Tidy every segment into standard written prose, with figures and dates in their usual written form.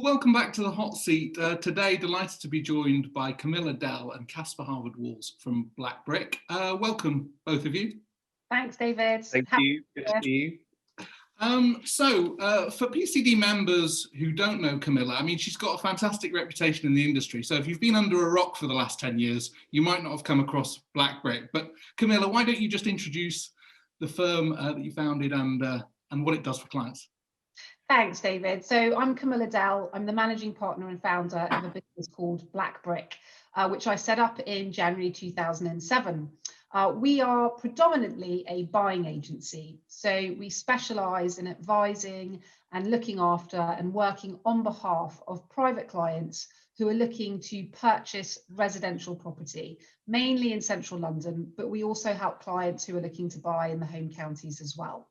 Welcome back to the hot seat. Today, delighted to be joined by Camilla Dell and Casper Walls from Blackberry. Welcome, both of you. Thanks, David. Thank you. Good to see you. For PCD members who don't know Camilla, I mean, she's got a fantastic reputation in the industry. So if you've been under a rock for the last 10 years, you might not have come across Blackberry. But Camilla, why don't you just introduce the firm that you founded and what it does for clients? Thanks, David. So I'm Camilla Dell. I'm the managing partner and founder of a business called Blackberry, which I set up in January 2007. We are predominantly a buying agency. So we specialize in advising and looking after and working on behalf of private clients who are looking to purchase residential property, mainly in central London, but we also help clients who are looking to buy in the home counties as well.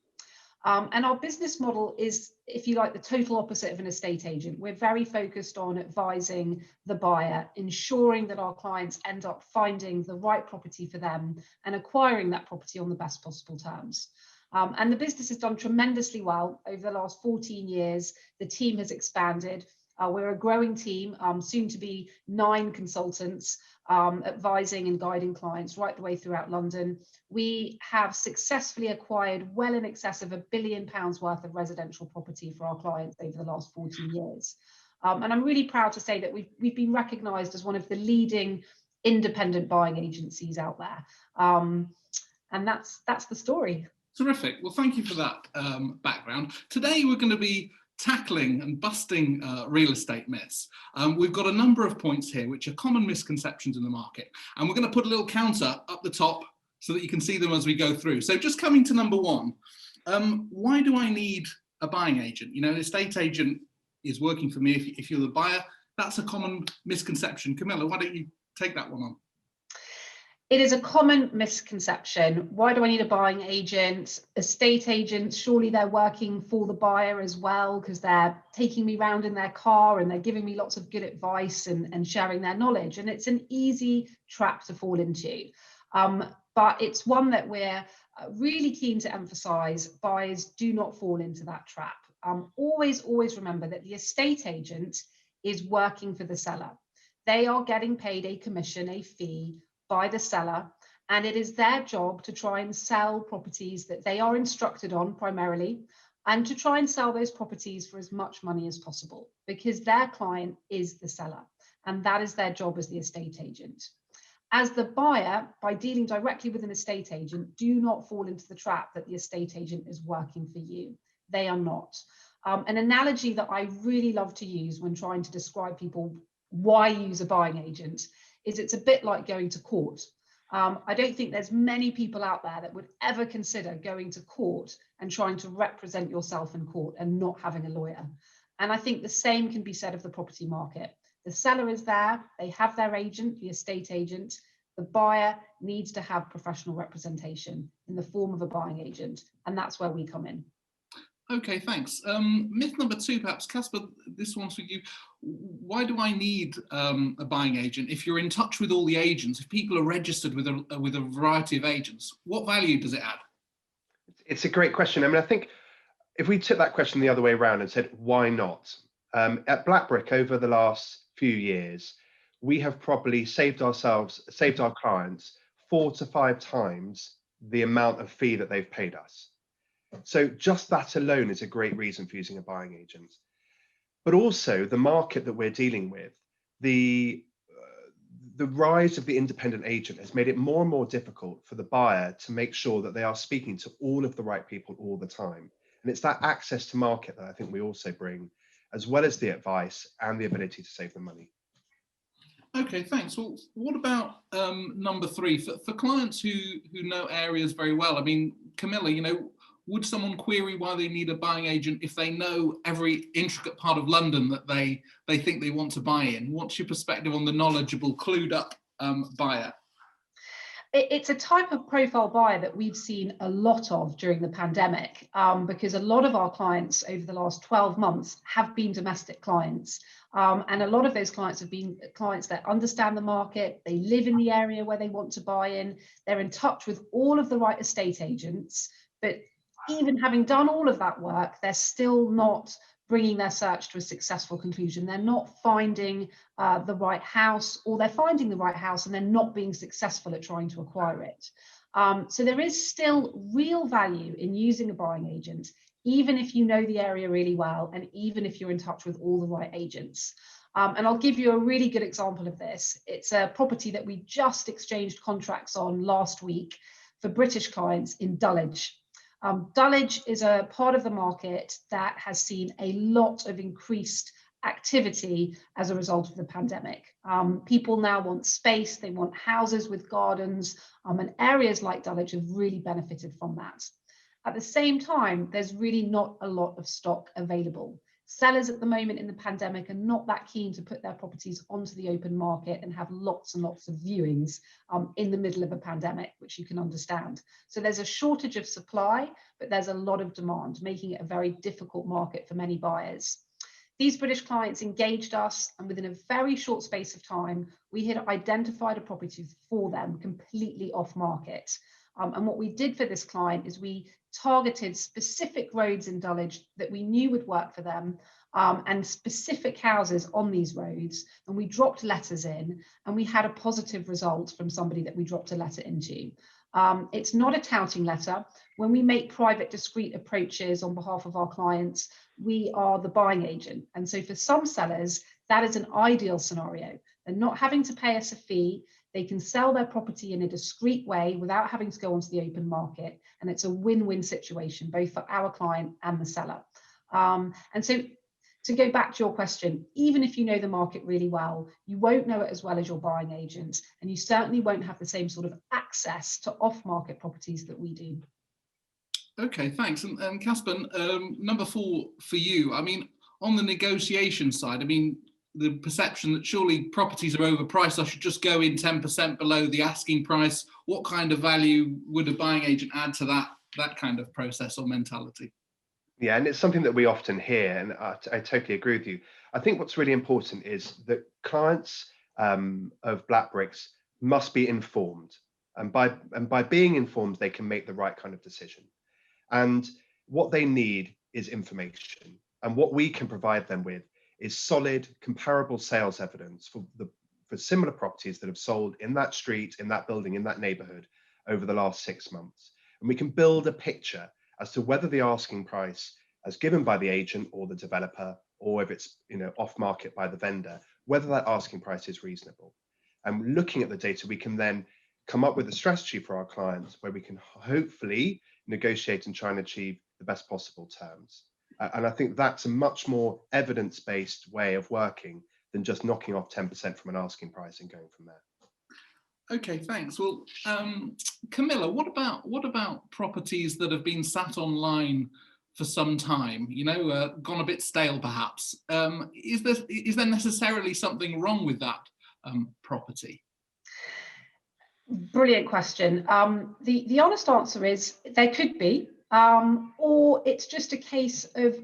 And our business model is, if you like, the total opposite of an estate agent. We're very focused on advising the buyer, ensuring that our clients end up finding the right property for them and acquiring that property on the best possible terms. And the business has done tremendously well over the last 14 years. The team has expanded. We're a growing team, soon to be 9 consultants, advising and guiding clients right the way throughout London. We have successfully acquired well in excess of £1 billion worth of residential property for our clients over the last 14 years. And I'm really proud to say that we've been recognised as one of the leading independent buying agencies out there. And that's the story. Terrific. Well, thank you for that background. Today, we're going to be tackling and busting real estate myths. We've got a number of points here which are common misconceptions in the market, and we're going to put a little counter up the top so that you can see them as we go through. So just coming to number one, why do I need a buying agent? You know, an estate agent is working for me if you're the buyer. That's a common misconception. Camilla, why don't you take that one on? It is a common misconception. Why do I need a buying agent? Estate agents, surely they're working for the buyer as well, because they're taking me around in their car and they're giving me lots of good advice and sharing their knowledge. And it's an easy trap to fall into. But it's one that we're really keen to emphasize. Buyers do not fall into that trap. Always remember that the estate agent is working for the seller. They are getting paid a commission, a fee, by the seller, and it is their job to try and sell properties that they are instructed on primarily, and to try and sell those properties for as much money as possible, because their client is the seller, and that is their job as the estate agent. As the buyer, by dealing directly with an estate agent, do not fall into the trap that the estate agent is working for you. They are not. An analogy that I really love to use when trying to describe people why use a buying agent is it's a bit like going to court. I don't think there's many people out there that would ever consider going to court and trying to represent yourself in court and not having a lawyer. And I think the same can be said of the property market. The seller is there, they have their agent, the estate agent. The buyer needs to have professional representation in the form of a buying agent, and that's where we come in. Okay, thanks. Myth number 2, perhaps, Casper, this one's for you. Why do I need a buying agent? If you're in touch with all the agents, if people are registered with a variety of agents, what value does it add? It's a great question. I mean, I think if we took that question the other way around and said, why not? At Blackberry, over the last few years, we have probably saved our clients 4 to 5 times the amount of fee that they've paid us. So just that alone is a great reason for using a buying agent. But also the market that we're dealing with, the rise of the independent agent has made it more and more difficult for the buyer to make sure that they are speaking to all of the right people all the time. And it's that access to market that I think we also bring, as well as the advice and the ability to save them money. Okay, thanks. Well, what about number 3? For clients who know areas very well, I mean, Camilla, you know, would someone query why they need a buying agent if they know every intricate part of London that they think they want to buy in? What's your perspective on the knowledgeable, clued up buyer? It's a type of profile buyer that we've seen a lot of during the pandemic, because a lot of our clients over the last 12 months have been domestic clients. And a lot of those clients have been clients that understand the market, they live in the area where they want to buy in, they're in touch with all of the right estate agents, but even having done all of that work, they're still not bringing their search to a successful conclusion. They're not finding the right house, or they're finding the right house and they're not being successful at trying to acquire it. So there is still real value in using a buying agent, even if you know the area really well, and even if you're in touch with all the right agents. And I'll give you a really good example of this. It's a property that we just exchanged contracts on last week for British clients in Dulwich. Dulwich is a part of the market that has seen a lot of increased activity as a result of the pandemic. People now want space, they want houses with gardens, and areas like Dulwich have really benefited from that. At the same time, there's really not a lot of stock available. Sellers at the moment in the pandemic are not that keen to put their properties onto the open market and have lots and lots of viewings in the middle of a pandemic, which you can understand. So there's a shortage of supply, but there's a lot of demand, making it a very difficult market for many buyers. These British clients engaged us, and within a very short space of time, we had identified a property for them completely off market. And what we did for this client is we targeted specific roads in Dulwich that we knew would work for them, and specific houses on these roads. And we dropped letters in, and we had a positive result from somebody that we dropped a letter into. It's not a touting letter. When we make private, discreet approaches on behalf of our clients, we are the buying agent. And so for some sellers, that is an ideal scenario. They're not having to pay us a fee. They can sell their property in a discreet way without having to go onto the open market. And it's a win-win situation, both for our client and the seller. And so to go back to your question, even if you know the market really well, you won't know it as well as your buying agent, and you certainly won't have the same sort of access to off-market properties that we do. Okay, thanks. And Casper, number 4 for you. I mean, on the negotiation side, I mean, the perception that surely properties are overpriced, I should just go in 10% below the asking price. What kind of value would a buying agent add to that kind of process or mentality? Yeah, and it's something that we often hear, and I totally agree with you. I think what's really important is that clients of Blackbricks must be informed, and by being informed, they can make the right kind of decision. And what they need is information, and what we can provide them with is solid, comparable sales evidence for similar properties that have sold in that street, in that building, in that neighbourhood over the last 6 months. And we can build a picture as to whether the asking price as given by the agent or the developer, or if it's off market by the vendor, whether that asking price is reasonable. And looking at the data, we can then come up with a strategy for our clients where we can hopefully negotiate and try and achieve the best possible terms. And I think that's a much more evidence-based way of working than just knocking off 10% from an asking price and going from there. Okay, thanks. Well, Camilla, what about properties that have been sat online for some time, gone a bit stale perhaps? Is there necessarily something wrong with that property? Brilliant question. The honest answer is there could be, or it's just a case of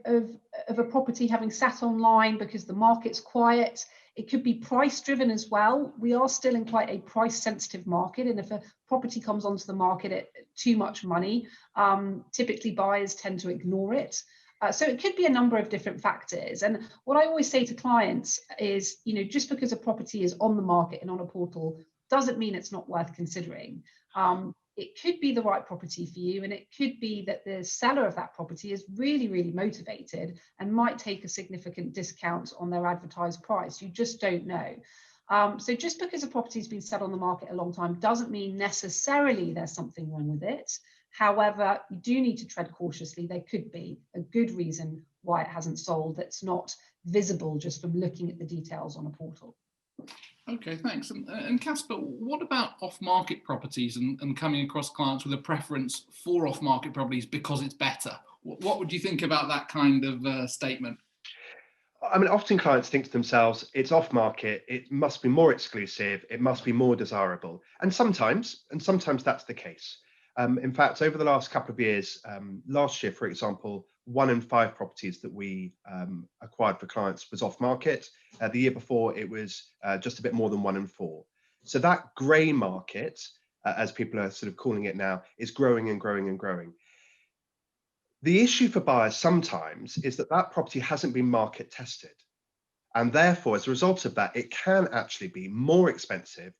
a property having sat online because the market's quiet. It could be price driven as well. We are still in quite a price sensitive market, and if a property comes onto the market at too much money, typically buyers tend to ignore it. So it could be a number of different factors. And what I always say to clients is, just because a property is on the market and on a portal doesn't mean it's not worth considering. It could be the right property for you, and it could be that the seller of that property is really, really motivated and might take a significant discount on their advertised price. You just don't know. So just because a property has been set on the market a long time doesn't mean necessarily there's something wrong with it. However, you do need to tread cautiously. There could be a good reason why it hasn't sold that's not visible just from looking at the details on a portal. Okay, thanks. And Casper, what about off-market properties and coming across clients with a preference for off-market properties because it's better? What would you think about that kind of statement? I mean, often clients think to themselves, it's off-market, it must be more exclusive, it must be more desirable. And sometimes that's the case. In fact, over the last couple of years, last year, for example, 1 in 5 properties that we acquired for clients was off market. The year before, it was just a bit more than 1 in 4. So that grey market, as people are sort of calling it now, is growing and growing and growing. The issue for buyers sometimes is that that property hasn't been market tested. And therefore, as a result of that, it can actually be more expensive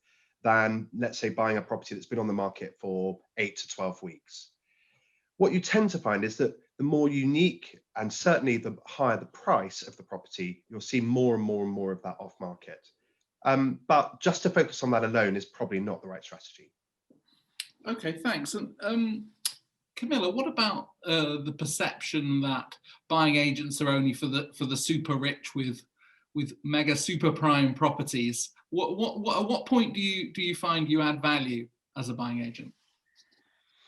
than, let's say, buying a property that's been on the market for 8 to 12 weeks. What you tend to find is that the more unique and certainly the higher the price of the property, you'll see more and more and more of that off market. But just to focus on that alone is probably not the right strategy. Okay, thanks. And Camilla, what about the perception that buying agents are only for the super rich with mega super prime properties? At what point do you find you add value as a buying agent?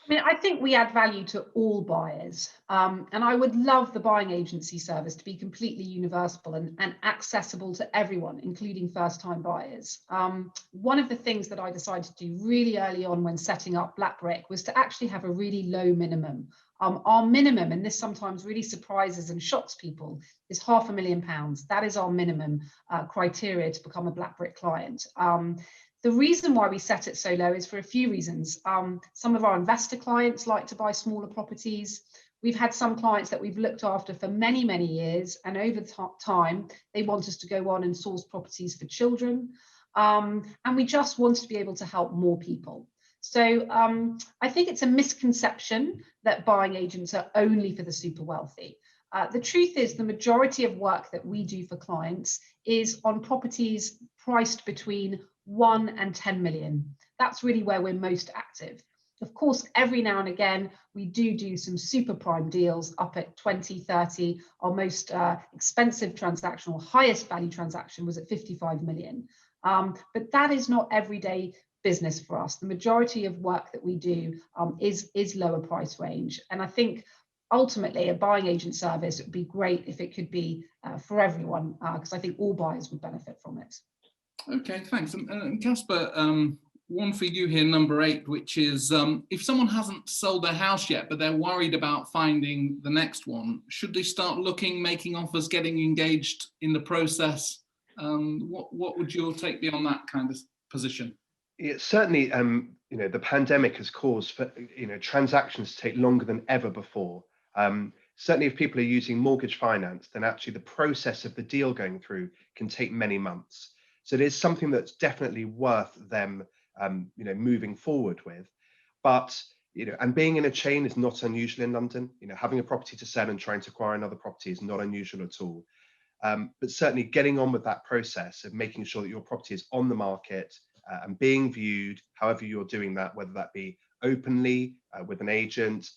I mean, I think we add value to all buyers. And I would love the buying agency service to be completely universal and accessible to everyone, including first-time buyers. One of the things that I decided to do really early on when setting up Blackberry was to actually have a really low minimum. Our minimum, and this sometimes really surprises and shocks people, is £500,000. That is our minimum criteria to become a Blackberry client. The reason why we set it so low is for a few reasons. Some of our investor clients like to buy smaller properties. We've had some clients that we've looked after for many, many years, and over time, they want us to go on and source properties for children. And we just want to be able to help more people. So I think it's a misconception that buying agents are only for the super wealthy. The truth is the majority of work that we do for clients is on properties priced between 1 and 10 million. That's really where we're most active. Of course, every now and again, we do some super prime deals up at 20, 30. Our most expensive transaction or highest value transaction was at 55 million. But that is not everyday business for us. The majority of work that we do is lower price range. And I think ultimately a buying agent service would be great if it could be for everyone, because I think all buyers would benefit from it. Okay, thanks. And Casper, one for you here, number 8, which is if someone hasn't sold their house yet, but they're worried about finding the next one, should they start looking, making offers, getting engaged in the process? What would your take be on that kind of position? It certainly, the pandemic has caused for, transactions to take longer than ever before. Certainly, if people are using mortgage finance, then actually the process of the deal going through can take many months. So it is something that's definitely worth them, moving forward with. But, and being in a chain is not unusual in London. Having a property to sell and trying to acquire another property is not unusual at all. But certainly getting on with that process of making sure that your property is on the market and being viewed, however you're doing that, whether that be openly with an agent,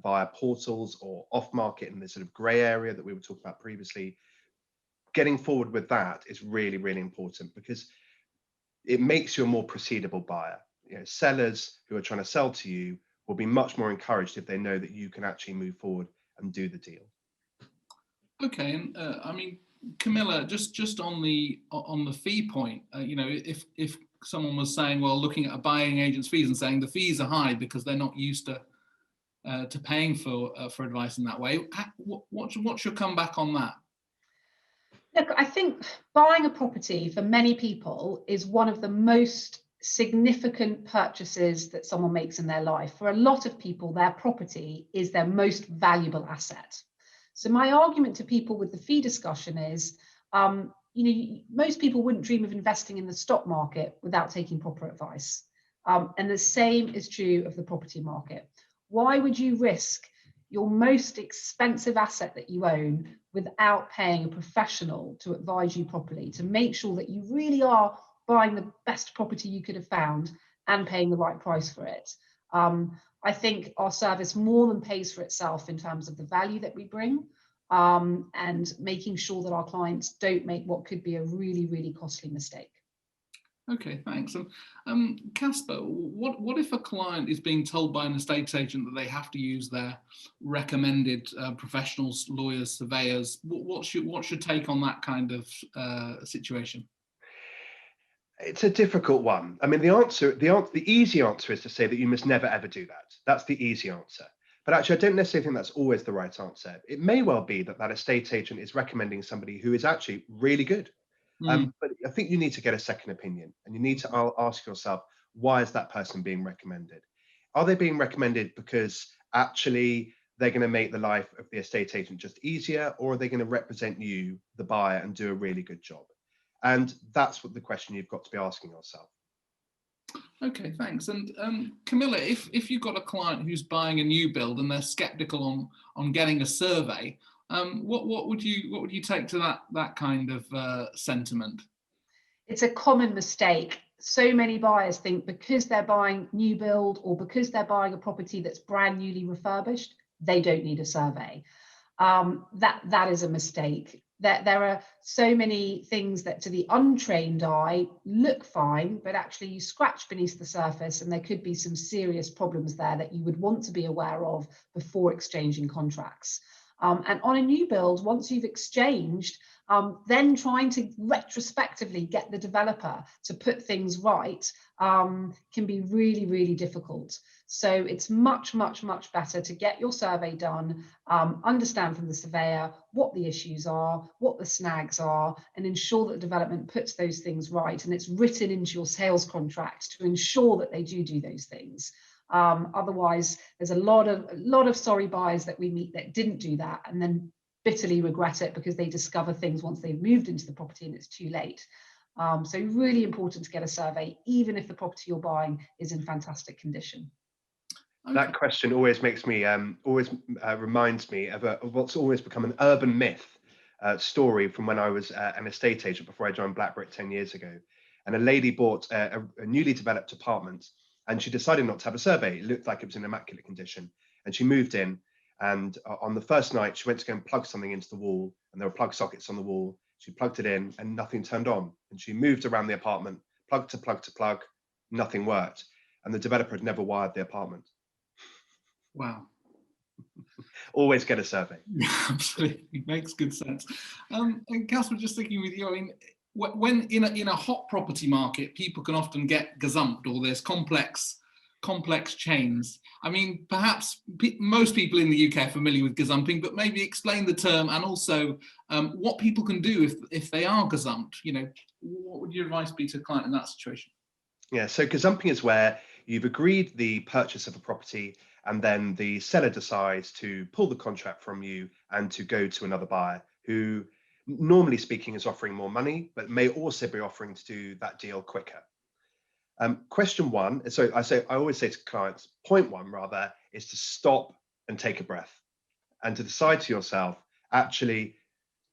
via portals or off market in this sort of grey area that we were talking about previously, getting forward with that is really, really important because it makes you a more proceedable buyer. Sellers who are trying to sell to you will be much more encouraged if they know that you can actually move forward and do the deal. Okay, and I mean, Camilla, just on the fee point, if someone was saying, well, looking at a buying agent's fees and saying the fees are high because they're not used to paying for advice in that way, what's your comeback on that? Look, I think buying a property for many people is one of the most significant purchases that someone makes in their life. For a lot of people, their property is their most valuable asset. So my argument to people with the fee discussion is, most people wouldn't dream of investing in the stock market without taking proper advice. And the same is true of the property market. Why would you risk your most expensive asset that you own without paying a professional to advise you properly, to make sure that you really are buying the best property you could have found and paying the right price for it? I think our service more than pays for itself in terms of the value that we bring, and making sure that our clients don't make what could be a really, really costly mistake. Okay, thanks. And Casper, what if a client is being told by an estate agent that they have to use their recommended professionals, lawyers, surveyors? What's your take on that kind of situation? It's a difficult one. I mean, the easy answer is to say that you must never ever do that. That's the easy answer. But actually, I don't necessarily think that's always the right answer. It may well be that estate agent is recommending somebody who is actually really good. But I think you need to get a second opinion, and you need to ask yourself, why is that person being recommended? Are they being recommended because actually they're going to make the life of the estate agent just easier, or are they going to represent you, the buyer, and do a really good job? And that's what the question you've got to be asking yourself. Okay, thanks. And Camilla, if you've got a client who's buying a new build and they're skeptical on getting a survey, what would you take to that kind of sentiment? It's a common mistake. So many buyers think because they're buying new build or because they're buying a property that's brand newly refurbished, they don't need a survey. That is a mistake. There are so many things that to the untrained eye look fine, but actually you scratch beneath the surface and there could be some serious problems there that you would want to be aware of before exchanging contracts. And on a new build, once you've exchanged, then trying to retrospectively get the developer to put things right can be really, really difficult. So it's much better to get your survey done, understand from the surveyor what the issues are, what the snags are, and ensure that the development puts those things right. And it's written into your sales contract to ensure that they do those things. Otherwise, there's a lot of sorry buyers that we meet that didn't do that and then bitterly regret it because they discover things once they've moved into the property and it's too late. So really important to get a survey, even if the property you're buying is in fantastic condition. Okay. That question always makes me, reminds me of what's always become an urban myth story from when I was an estate agent before I joined Blackberry 10 years ago. And a lady bought a newly developed apartment and she decided not to have a survey. It looked like it was in immaculate condition. And she moved in, and on the first night, she went to go and plug something into the wall, and there were plug sockets on the wall. She plugged it in and nothing turned on. And she moved around the apartment, plug to plug to plug, nothing worked. And the developer had never wired the apartment. Wow. Always get a survey. Absolutely, makes good sense. And Casper, just thinking with you, I mean, when in a hot property market, people can often get gazumped, or there's complex chains. I mean, perhaps most people in the UK are familiar with gazumping, but maybe explain the term and also what people can do if they are gazumped. You know, what would your advice be to a client in that situation? Yeah, so gazumping is where you've agreed the purchase of a property and then the seller decides to pull the contract from you and to go to another buyer who, normally speaking, is offering more money, but may also be offering to do that deal quicker. Question one, so I always say to clients, point one rather, is to stop and take a breath and to decide to yourself, actually,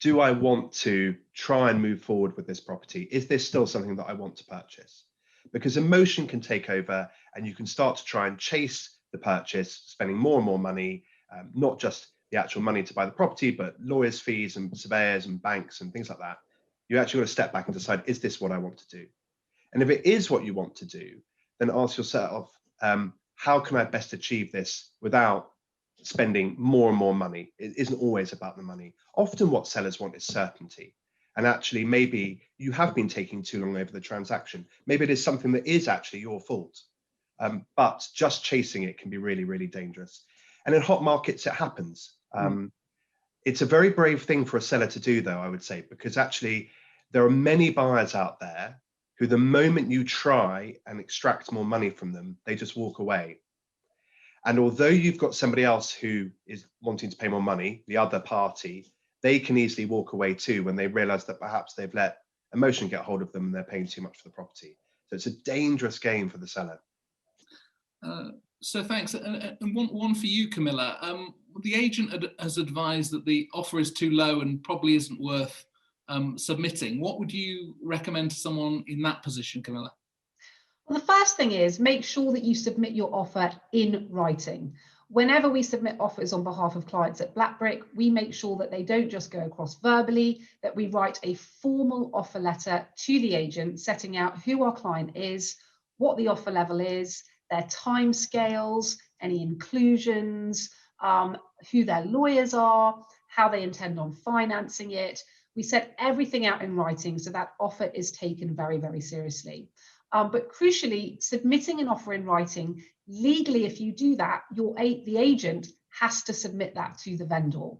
do I want to try and move forward with this property? Is this still something that I want to purchase? Because emotion can take over and you can start to try and chase the purchase, spending more and more money, not just the actual money to buy the property, but lawyers' fees and surveyors and banks and things like that. You actually got to step back and decide, is this what I want to do? And if it is what you want to do, then ask yourself, how can I best achieve this without spending more and more money? It isn't always about the money. Often what sellers want is certainty. And actually, maybe you have been taking too long over the transaction. Maybe it is something that is actually your fault. But just chasing it can be really, really dangerous. And in hot markets, it happens. It's a very brave thing for a seller to do, though, I would say, because actually there are many buyers out there who, the moment you try and extract more money from them, they just walk away. And although you've got somebody else who is wanting to pay more money, the other party, they can easily walk away too when they realize that perhaps they've let emotion get hold of them and they're paying too much for the property. So it's a dangerous game for the seller. So thanks. And one for you, Camilla. The agent has advised that the offer is too low and probably isn't worth submitting. What would you recommend to someone in that position, Camilla? Well, the first thing is make sure that you submit your offer in writing. Whenever we submit offers on behalf of clients at Blackberry, we make sure that they don't just go across verbally, that we write a formal offer letter to the agent setting out who our client is, what the offer level is, their timescales, any inclusions, who their lawyers are, how they intend on financing it. We set everything out in writing so that offer is taken very, very seriously. But crucially, submitting an offer in writing, legally, if you do that, the agent has to submit that to the vendor.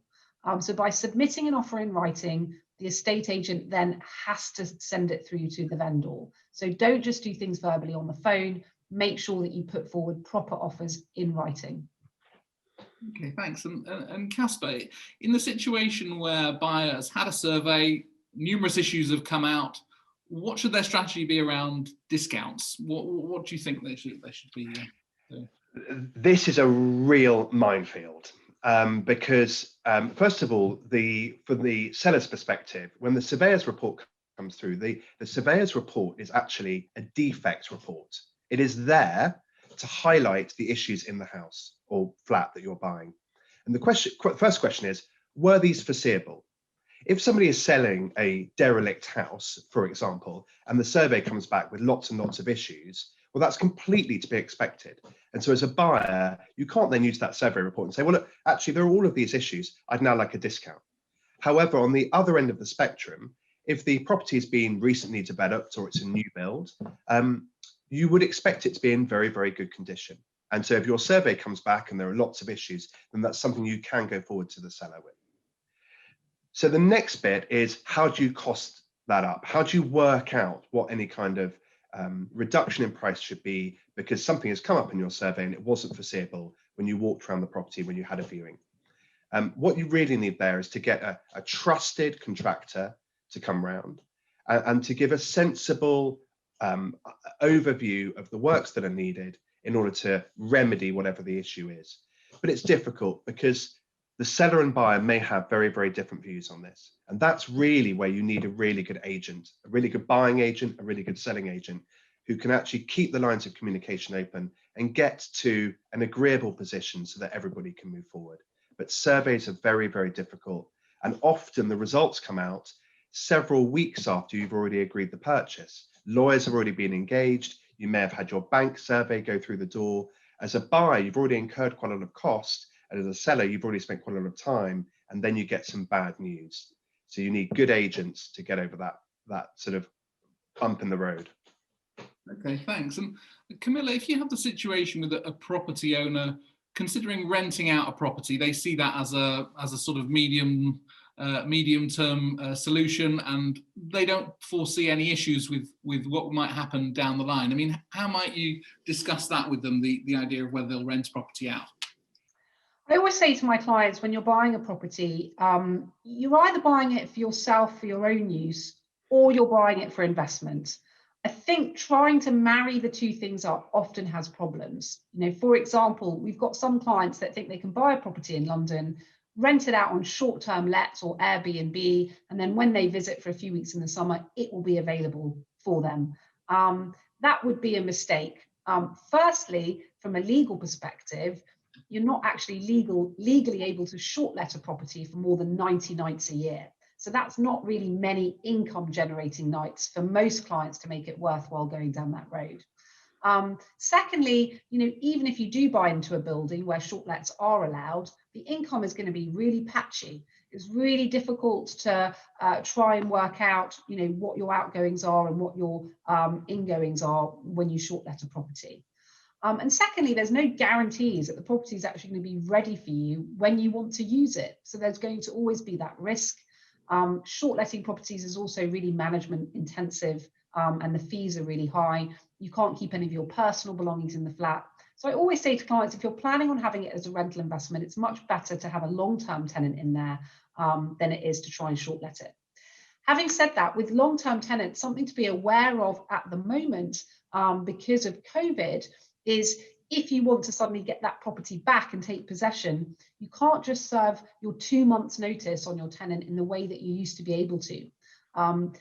So by submitting an offer in writing, the estate agent then has to send it through to the vendor. So don't just do things verbally on the phone. Make sure that you put forward proper offers in writing. Okay, thanks. And Casper, in the situation where buyers had a survey, numerous issues have come out, what should their strategy be around discounts? What do you think they should be doing? This is a real minefield, because first of all, from the seller's perspective, when the surveyor's report comes through, the surveyor's report is actually a defect report. It is there to highlight the issues in the house or flat that you're buying. And the first question is, were these foreseeable? If somebody is selling a derelict house, for example, and the survey comes back with lots and lots of issues, well, that's completely to be expected. And so as a buyer, you can't then use that survey report and say, well, look, actually, there are all of these issues. I'd now like a discount. However, on the other end of the spectrum, if the property has been recently developed or it's a new build, you would expect it to be in very, very good condition. And so if your survey comes back and there are lots of issues, then that's something you can go forward to the seller with. So the next bit is, how do you cost that up? How do you work out what any kind of reduction in price should be, because something has come up in your survey and it wasn't foreseeable when you walked around the property when you had a viewing? What you really need there is to get a trusted contractor to come round and to give a sensible overview of the works that are needed in order to remedy whatever the issue is. But it's difficult because the seller and buyer may have very, very different views on this. And that's really where you need a really good agent, a really good buying agent, a really good selling agent, who can actually keep the lines of communication open and get to an agreeable position so that everybody can move forward. But surveys are very, very difficult. And often the results come out several weeks after you've already agreed the purchase. Lawyers have already been engaged. You may have had your bank survey go through the door. As a buyer, you've already incurred quite a lot of cost. And as a seller, you've already spent quite a lot of time, and then you get some bad news. So you need good agents to get over that sort of bump in the road. Okay, thanks. And Camilla, if you have the situation with a property owner considering renting out a property, they see that as a sort of medium term solution, and they don't foresee any issues with what might happen down the line. I mean, how might you discuss that with them, the idea of whether they'll rent a property out? I always say to my clients, when you're buying a property, you're either buying it for yourself for your own use, or you're buying it for investment. I think trying to marry the two things up often has problems. You know, for example, we've got some clients that think they can buy a property in London, rent it out on short-term lets or Airbnb, and then when they visit for a few weeks in the summer, it will be available for them. That would be a mistake. Firstly, from a legal perspective, you're not actually legally able to short let a property for more than 90 nights a year. So that's not really many income generating nights for most clients to make it worthwhile going down that road. Secondly, you know, even if you do buy into a building where short lets are allowed, the income is going to be really patchy. It's really difficult to try and work out, you know, what your outgoings are and what your ingoings are when you short let a property. And secondly, there's no guarantees that the property is actually going to be ready for you when you want to use it. So there's going to always be that risk. Short letting properties is also really management intensive, and the fees are really high. You can't keep any of your personal belongings in the flat. So I always say to clients, if you're planning on having it as a rental investment, it's much better to have a long-term tenant in there than it is to try and short let it. Having said that, with long-term tenants, something to be aware of at the moment because of COVID is, if you want to suddenly get that property back and take possession, you can't just serve your 2 months notice on your tenant in the way that you used to be able to.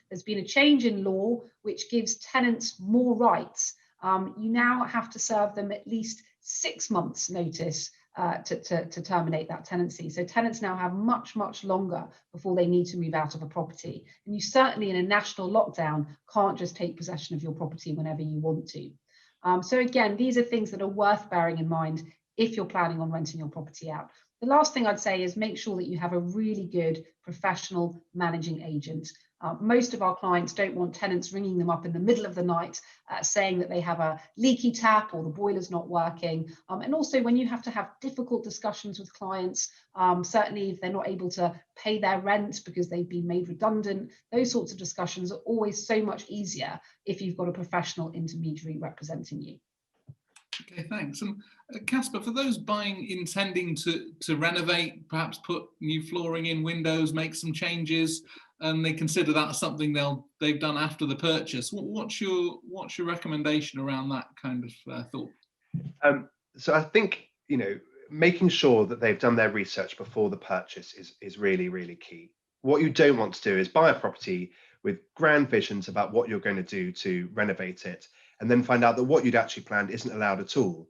There's been a change in law which gives tenants more rights. You now have to serve them at least 6 months notice to terminate that tenancy. So tenants now have much, much longer before they need to move out of a property. And you certainly, in a national lockdown, can't just take possession of your property whenever you want to. So again, these are things that are worth bearing in mind if you're planning on renting your property out. The last thing I'd say is make sure that you have a really good professional managing agent. Most of our clients don't want tenants ringing them up in the middle of the night saying that they have a leaky tap or the boiler's not working. And also when you have to have difficult discussions with clients, certainly if they're not able to pay their rent because they've been made redundant, those sorts of discussions are always so much easier if you've got a professional intermediary representing you. Okay, thanks. And Casper, for those buying intending to renovate, perhaps put new flooring in, windows, make some changes, and they consider that something they've done after the purchase, what's your recommendation around that kind of thought? So I think, making sure that they've done their research before the purchase is really, really key. What you don't want to do is buy a property with grand visions about what you're going to do to renovate it, and then find out that what you'd actually planned isn't allowed at all.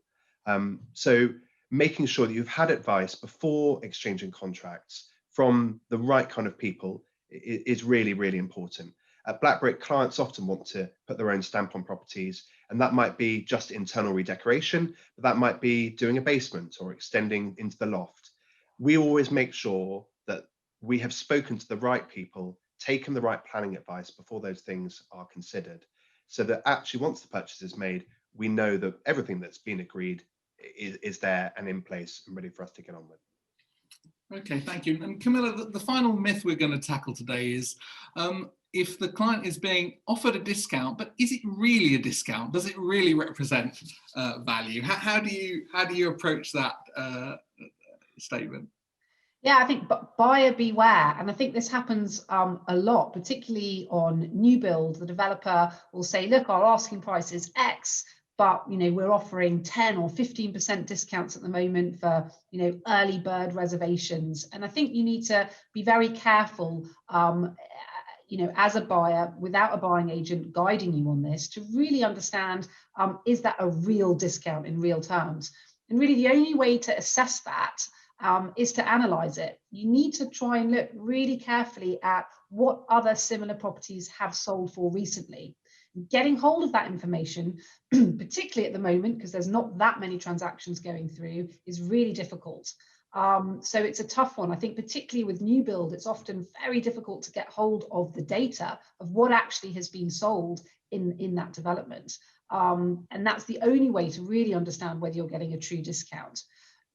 So making sure that you've had advice before exchanging contracts from the right kind of people is really, really important. At Blackberry, clients often want to put their own stamp on properties, and that might be just internal redecoration, but that might be doing a basement or extending into the loft. We always make sure that we have spoken to the right people, taken the right planning advice before those things are considered, so that actually once the purchase is made, we know that everything that's been agreed is there and in place and ready for us to get on with. Okay, thank you. And Camilla, the final myth we're going to tackle today is if the client is being offered a discount, but is it really a discount? Does it really represent value? How do you approach that statement? Yeah, I think buyer beware. And I think this happens a lot, particularly on new build. The developer will say, look, our asking price is X, but we're offering 10 or 15% discounts at the moment for early bird reservations. And I think you need to be very careful as a buyer, without a buying agent guiding you on this, to really understand, is that a real discount in real terms? And really the only way to assess that is to analyze it. You need to try and look really carefully at what other similar properties have sold for recently. Getting hold of that information, particularly at the moment, because there's not that many transactions going through, is really difficult. So it's a tough one. I think particularly with new build, it's often very difficult to get hold of the data of what actually has been sold in that development. And that's the only way to really understand whether you're getting a true discount.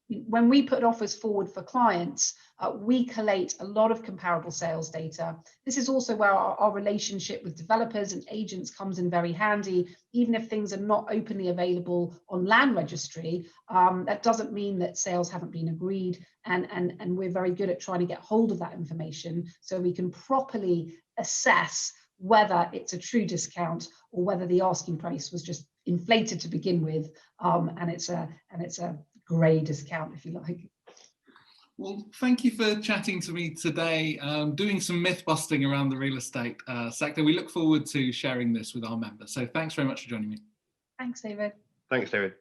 When we put offers forward for clients, we collate a lot of comparable sales data. This is also where our relationship with developers and agents comes in very handy. Even if things are not openly available on land registry, that doesn't mean that sales haven't been agreed. And we're very good at trying to get hold of that information so we can properly assess whether it's a true discount or whether the asking price was just inflated to begin with, and it's a grey discount, if you like. Well, thank you for chatting to me today, doing some myth busting around the real estate sector. We look forward to sharing this with our members. So thanks very much for joining me. Thanks, David. Thanks, David.